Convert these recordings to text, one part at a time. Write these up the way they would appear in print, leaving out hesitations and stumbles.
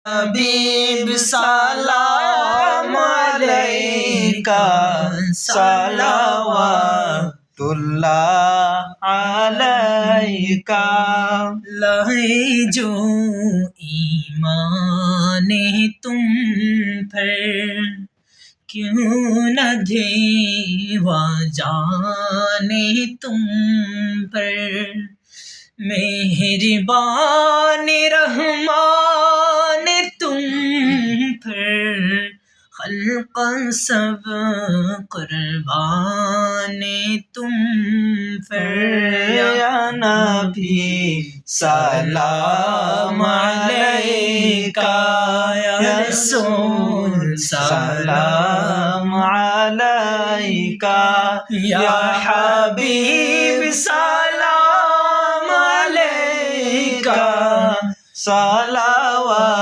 हबीब सलाम अलैका सलावतुल्लाह अलैका। लाए जो ईमाने तुम पर क्यों न देवा जाने तुम पर। मेहरबान रहमान तुम पर खल्क़ सब कुर्बान तुम पर। या नबी सलाम अलैका या रसूल सलाम अलैका। या हबीब सलाम अलैका सलावतुल्लाह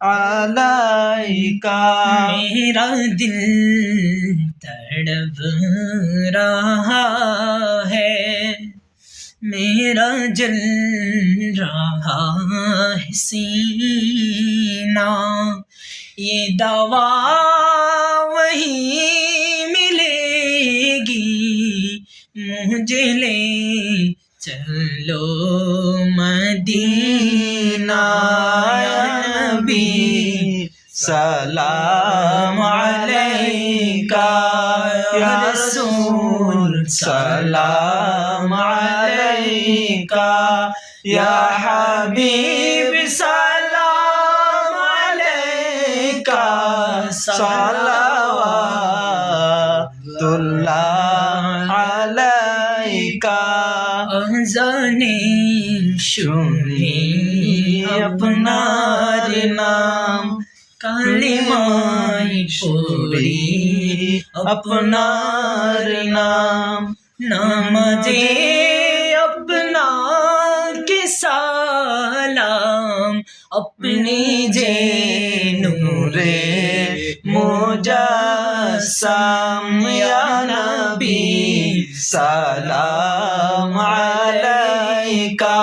अलैका। मेरा दिल तड़प रहा है, मेरा जल रहा है सीना। ये दवा वहीं मिलेगी, मुझे ले चलो मदीना। या नबी सलाम अलैका। या रसूल सलाम अलैका। या हबीब सलाम अलैका सलावतुल्लाह अलैका। अज़ाने शुनी अपना नाम, कालिमाए पढ़ी अपना नाम। नमाज़े अपना के सलाम, अपनी जे नूरे मुजस्सम। या नबी सलाम अलैका।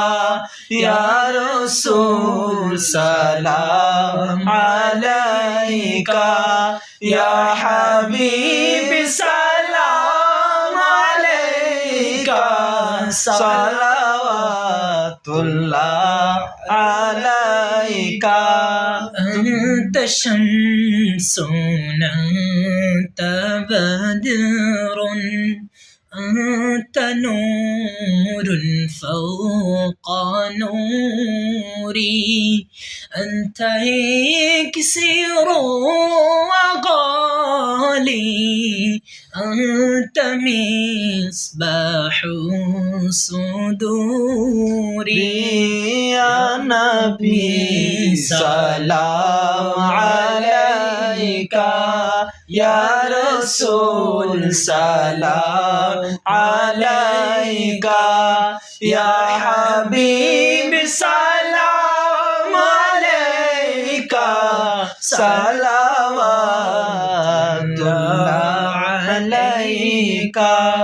या रसूल सलाम अलैका। या हबीब सलाम अलैका सलावतुल्लाह अलैका। أنت شمس أنت بدر أنت نور فوق نوري أنت إكسير وغالي أنت مصباح صدوري या नबी सलाम अलैका। या रसूल सलाम अलैका। या हबीब सलाम